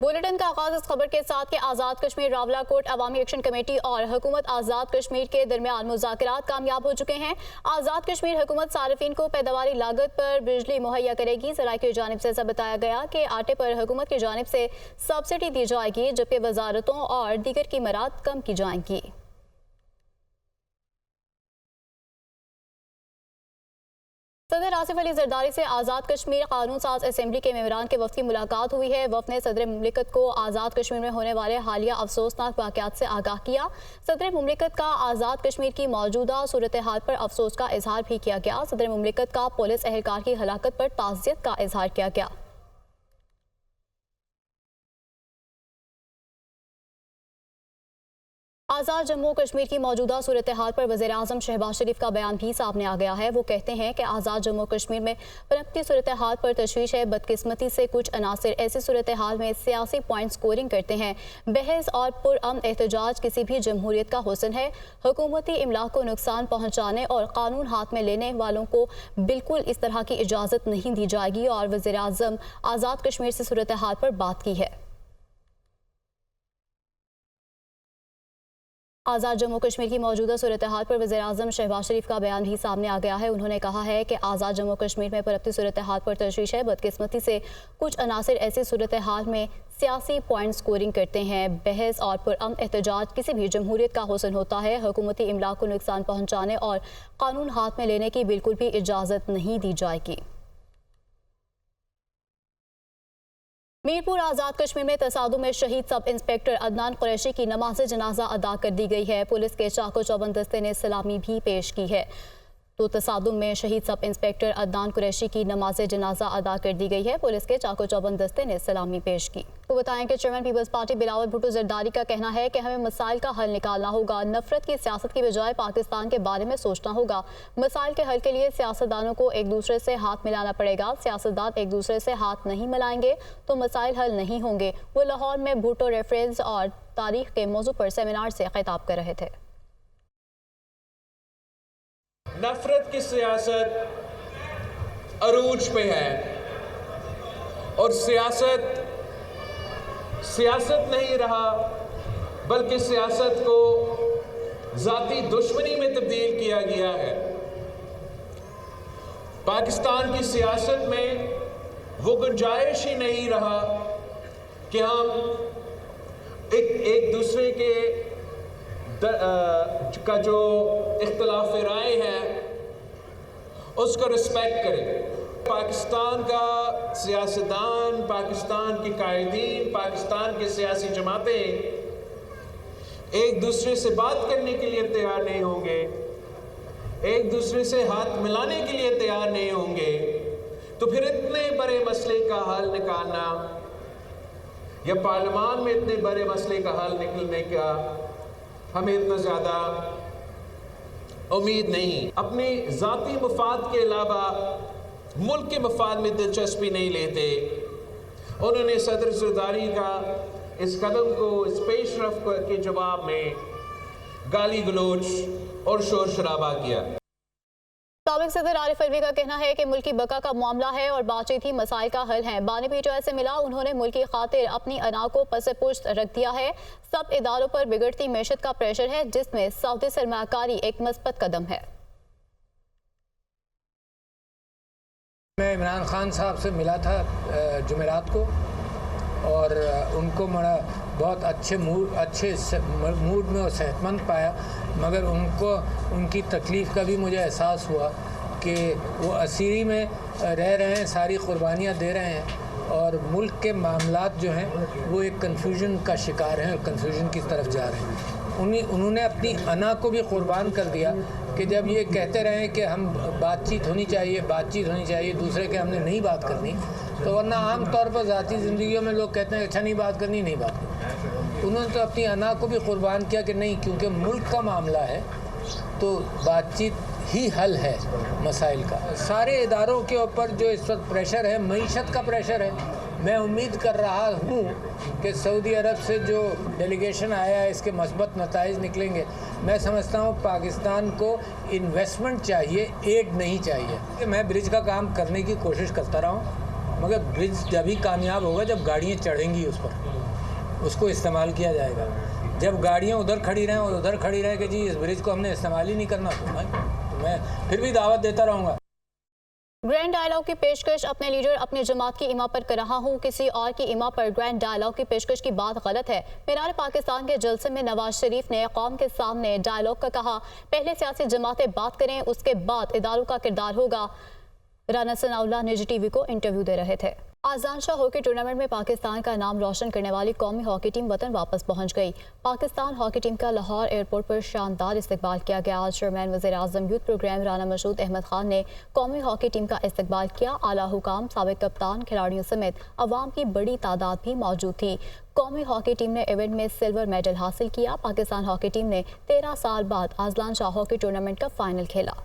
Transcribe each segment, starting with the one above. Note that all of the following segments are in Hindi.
बुलेटिन का आगाज इस खबर के साथ कि आज़ाद कश्मीर रावलाकोट अवामी एक्शन कमेटी और हुकूमत आज़ाद कश्मीर के दरमियान मुज़ाकरात कामयाब हो चुके हैं। आज़ाद कश्मीर हुकूमत सार्फिन को पैदावारी लागत पर बिजली मुहैया करेगी। ज़राए की जानिब से ऐसा बताया गया कि आटे पर हुकूमत की जानिब से सब्सिडी दी जाएगी, जबकि वजारतों और दीगर कीमत कम की जाएंगी। सदर आसिफ अली जरदारी से आज़ाद कश्मीर कानून साज असम्बली के मेंबरान के वफ़द की मुलाकात हुई है। वफ़द ने सदर मुमलिकत को आज़ाद कश्मीर में होने वाले हालिया अफसोसनाक वाक़यात से आगाह किया। सदर मुमलिकत का आज़ाद कश्मीर की मौजूदा सूरत हाल पर अफसोस का इजहार भी किया गया। सदर मुमलिकत का पुलिस एहलकार की हलाकत पर ताज़ियत का इजहार किया गया। आज़ाद जम्मू कश्मीर की मौजूदा सूरत हाल पर वज़ीर आज़म शहबाज शरीफ का बयान भी सामने आ गया है। वो कहते हैं कि आज़ाद जम्मू कश्मीर में पनपती सूरत हाल पर तशवीश है। बदकिस्मती से कुछ अनासिर ऐसी सूरत हाल में सियासी पॉइंट स्कोरिंग करते हैं। बहस और पुरअमन एहतजाज किसी भी जमहूरियत का हुस्न है। हुकूमती इमला को नुकसान पहुँचाने और कानून हाथ में लेने वालों को बिल्कुल इस तरह की इजाज़त नहीं दी जाएगी। और वज़ीर आज़म आज़ाद कश्मीर से सूरत हाल पर बात की है। आज़ाद जम्मू कश्मीर की मौजूदा सूरत हाल पर वज़ीर आज़म शहबाज शरीफ का बयान भी सामने आ गया है। उन्होंने कहा है कि आज़ाद जम्मू कश्मीर में पनपती सूरत हाल पर तशवीश है। बदकिस्मती से कुछ अनासिर ऐसी सूरत हाल में सियासी पॉइंट स्कोरिंग करते हैं। बहस और पुरअमन एहतजाज किसी भी जमहूरियत का हुस्न होता है। हुकूमती इमला को नुकसान पहुँचाने और कानून हाथ में लेने की बिल्कुल भी इजाज़त नहीं दी जाएगी। मीरपुर आज़ाद कश्मीर में तसादुम में शहीद सब इंस्पेक्टर अदनान कुरैशी की नमाज जनाजा अदा कर दी गई है। पुलिस के चाको चौबंद दस्ते ने सलामी भी पेश की है। तो तसादुम में शहीद सब इंस्पेक्टर अदनान कुरैशी की नमाज जनाजा अदा कर दी गई है। पुलिस के चाको चौबंद दस्ते ने सलामी पेश की। तो बताएं कि chairman Peoples Party Bilawal Bhutto Zardari का कहना है कि हमें मसाइल का हल निकालना होगा। नफरत की सियासत की बजाय पाकिस्तान के बारे में सोचना होगा। मसाइल के हल के लिए सियासतदानों को एक दूसरे से हाथ मिलाना पड़ेगा। सियासतदान एक दूसरे से हाथ नहीं मिलाएंगे तो मसाइल हल नहीं होंगे। वो लाहौर में भुट्टो रेफरेंस और तारीख के मौजू पर सेमिनार से खिताब कर रहे थे। नफरत की सियासत अरूज पे है और सियासत नहीं रहा, बल्कि सियासत को जाती दुश्मनी में तब्दील किया गया है। पाकिस्तान की सियासत में वो गुंजाइश ही नहीं रहा कि हम एक दूसरे के का जो इख्तिलाफ राय है उसको रिस्पेक्ट करें। पाकिस्तान का सियासतदान, पाकिस्तान के कायदीन, पाकिस्तान के सियासी जमातें एक दूसरे से बात करने के लिए तैयार नहीं होंगे, एक दूसरे से हाथ मिलाने के लिए तैयार नहीं होंगे, तो फिर इतने बड़े मसले का हल निकालना या पार्लियामान में इतने बड़े मसले का हल निकलने का हमें इतना ज़्यादा उम्मीद नहीं। अपने ज़ाती मफाद के अलावा मुल्क के मफाद में दिलचस्पी नहीं लेते। उन्होंने सदर जरदारी का इस कदम को, इस पेशरफ के जवाब में गाली गलोच और शोर शराबा किया। साबिक सदर आरिफ अलवी का कहना है कि मुल्क की बका का मामला है और बातचीत ही मसाइल का हल है। बानी पीटीआई से मिला, उन्होंने मुल्क की खातिर अपनी अना को पसे पुश्त रख दिया है। सब इदारों पर बिगड़ती मैशत का प्रेशर है, जिसमें सऊदी सरमाकारी एक मस्बत कदम है। मैं इमरान खान साहब से मिला था जुमेरात को और उनको बड़ा बहुत अच्छे मूड में और सेहतमंद पाया, मगर उनकी तकलीफ़ का भी मुझे एहसास हुआ कि वो असीरी में रह रहे हैं, सारी कुर्बानियाँ दे रहे हैं और मुल्क के मामलात जो हैं वो एक कन्फ्यूजन का शिकार हैं और कन्फ्यूजन की तरफ जा रहे हैं। उन्होंने अपनी अना को भी कुर्बान कर दिया कि जब ये कहते रहे कि हम बातचीत होनी चाहिए, दूसरे के हमने नहीं बात करनी, तो वरना आम तौर पर ज़ाती ज़िंदगियों में लोग कहते हैं अच्छा नहीं बात करनी। उन्होंने तो अपनी अना को भी कुर्बान किया कि नहीं, क्योंकि मुल्क का मामला है तो बातचीत ही हल है मसाइल का। सारे इदारों के ऊपर जो इस वक्त प्रेशर है, मईशत का प्रेशर है। मैं उम्मीद कर रहा हूँ कि सऊदी अरब से जो डेलीगेशन आया है इसके मस्बत नताइज निकलेंगे। मैं समझता हूँ पाकिस्तान को इन्वेस्टमेंट चाहिए, एड नहीं चाहिए। मैं ब्रिज का काम करने की कोशिश करता रहा हूँ, मगर ब्रिज जब ही कामयाब होगा जब गाड़ियाँ चढ़ेंगी उस पर, उसको इस्तेमाल किया जाएगा। जब गाड़ियाँ उधर खड़ी रहें और उधर खड़ी रहें कि जी इस ब्रिज को हमने इस्तेमाल ही नहीं करना, तो मैं फिर भी दावत देता रहूँगा। ग्रैंड डायलॉग की पेशकश अपने लीडर अपनी जमात की इमा पर कर रहा हूँ, किसी और की इमा पर ग्रैंड डायलॉग की पेशकश की बात गलत है। मीनार पाकिस्तान के जलसे में नवाज शरीफ ने कौम के सामने डायलॉग का कहा, पहले सियासी जमातें बात करें, उसके बाद इदारों का किरदार होगा। राना सनाउल्लाह निजी टीवी को इंटरव्यू दे रहे थे। आज़ान शाह हॉकी टूर्नामेंट में पाकिस्तान का नाम रोशन करने वाली कौमी हॉकी टीम वतन वापस पहुंच गई। पाकिस्तान हॉकी टीम का लाहौर एयरपोर्ट पर शानदार इस्तकबाल किया गया। आज चेयरमैन वज़ीर-ए-आज़म यूथ प्रोग्राम राना मसूद अहमद खान ने कौमी हॉकी टीम का इस्तकबाल किया। आला हुकाम, साबिक कप्तान, खिलाड़ियों समेत अवाम की बड़ी तादाद भी मौजूद थी। कौमी हॉकी टीम ने इवेंट में सिल्वर मेडल हासिल किया। पाकिस्तान हॉकी टीम ने 13 साल बाद आज़ान शाह हॉकी टूर्नामेंट का फाइनल खेला।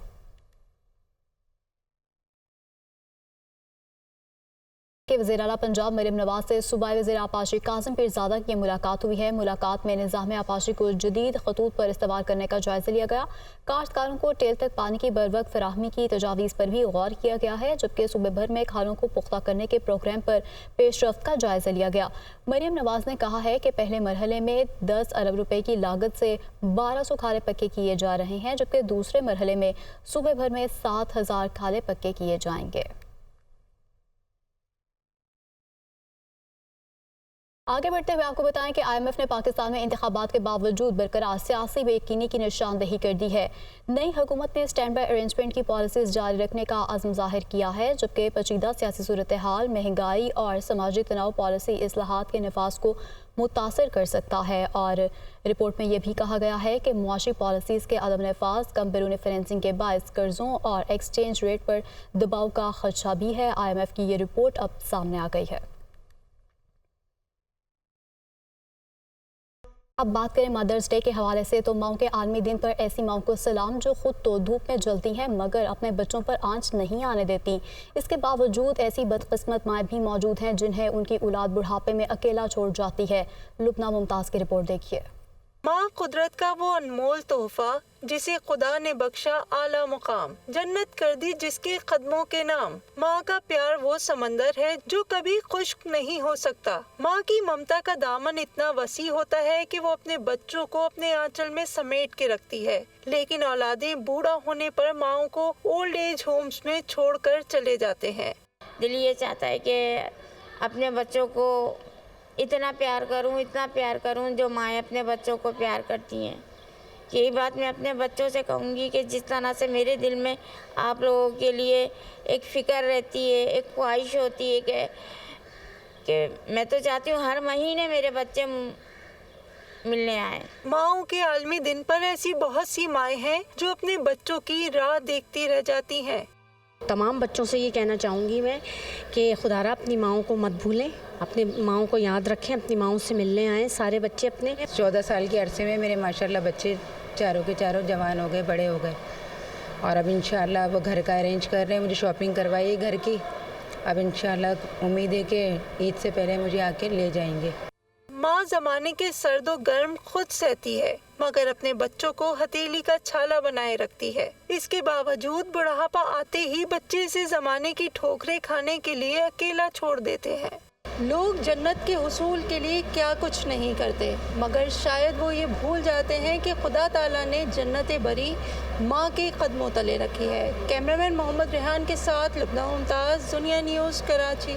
के वज़ीर आला पंजाब मरियम नवाज से सूबाई वज़ीर आपाशी कासिम पीरज़ादा की मुलाकात हुई है। मुलाकात में निज़ाम आपाशी को जदीद खतूत पर इस्तेमाल करने का जायज़ा लिया गया। काश्तकारों को टेल तक पानी की बरवक्त फराहमी की तजावीज़ पर भी गौर किया गया है, जबकि सूबे भर में खालों को पुख्ता करने के प्रोग्राम पर पेशरफ्त का जायज़ा लिया गया। मरियम नवाज ने कहा है कि पहले मरहले में 10 अरब रुपए की लागत से 1200 खाले पक्के किए जा रहे हैं, जबकि दूसरे मरहले में सूबे भर में 7000 खाले पक्के किए जाएंगे। आगे बढ़ते हुए आपको बताएं कि IMF ने पाकिस्तान में इंतखाबात के बावजूद बरकरार सियासी बेयकीनी की निशानदेही कर दी है। नई हुकूमत ने स्टैंड बाई अरेंजमेंट की पॉलिसीज जारी रखने का अज़्म ज़ाहिर किया है, जबकि पेचीदा सियासी सूरत हाल, महंगाई और समाजी तनाव पॉलिसी इस्लाहात के नफाज को मुतासर कर सकता है। और रिपोर्ट में यह भी कहा गया है कि मुआशी पॉलिसीज़ के अदम नफाज, कम बैरून फाइनेंसिंग के बायस कर्जों और एक्सचेंज रेट पर दबाव का खदशा भी है। IMF की ये रिपोर्ट अब सामने आ गई है। अब बात करें मदर्स डे के हवाले से, तो माओं के आलमी दिन पर ऐसी माओं को सलाम जो खुद तो धूप में जलती हैं मगर अपने बच्चों पर आंच नहीं आने देती। इसके बावजूद ऐसी बदकिस्मत माएँ भी मौजूद हैं जिन्हें उनकी औलाद बुढ़ापे में अकेला छोड़ जाती है। लुबना मुमताज़ की रिपोर्ट देखिए। माँ कुदरत का वो अनमोल तोहफा जिसे खुदा ने बख्शा आला मुकाम, जन्नत कर दी जिसके कदमों के नाम। माँ का प्यार वो समंदर है जो कभी खुश्क नहीं हो सकता। माँ की ममता का दामन इतना वसी होता है कि वो अपने बच्चों को अपने आंचल में समेट के रखती है, लेकिन औलादें बूढ़ा होने पर माँओं को ओल्ड एज होम्स में छोड़कर चले जाते हैं। दिल ये चाहता है कि अपने बच्चों को इतना प्यार करूं जो माएँ अपने बच्चों को प्यार करती हैं। यही बात मैं अपने बच्चों से कहूँगी कि जिस तरह से मेरे दिल में आप लोगों के लिए एक फ़िक्र रहती है, एक ख्वाहिश होती है कि मैं तो चाहती हूँ हर महीने मेरे बच्चे मिलने आए। माओं के आलमी दिन पर ऐसी बहुत सी माएँ हैं जो अपने बच्चों की राह देखती रह जाती हैं। तमाम बच्चों से ये कहना चाहूँगी मैं कि खुदारा अपनी माओं को मत भूलें, अपनी माओं को याद रखें, अपनी माओं से मिलने आएँ सारे बच्चे अपने। 14 साल के अरसे में मेरे माशाल्लाह बच्चे चारों के चारों जवान हो गए, बड़े हो गए, और अब इंशाल्लाह वो घर का अरेंज कर रहे हैं। मुझे शॉपिंग करवाई घर की, अब इंशाल्लाह उम्मीद है कि ईद से पहले मुझे आके ले जाएंगे। माँ ज़माने के सर्दो गर्म खुद सहती है, मगर अपने बच्चों को हथेली का छाला बनाए रखती है। इसके बावजूद बुढ़ापा आते ही बच्चे से ज़माने की ठोकरें खाने के लिए अकेला छोड़ देते हैं। लोग जन्नत के हुसूल के लिए क्या कुछ नहीं करते, मगर शायद वो ये भूल जाते हैं कि खुदा ताला ने जन्नत बरी माँ के कदमों तले रखी है। कैमरामैन मोहम्मद रेहान के साथ लुबना मुमताज़, दुनिया न्यूज़, कराची।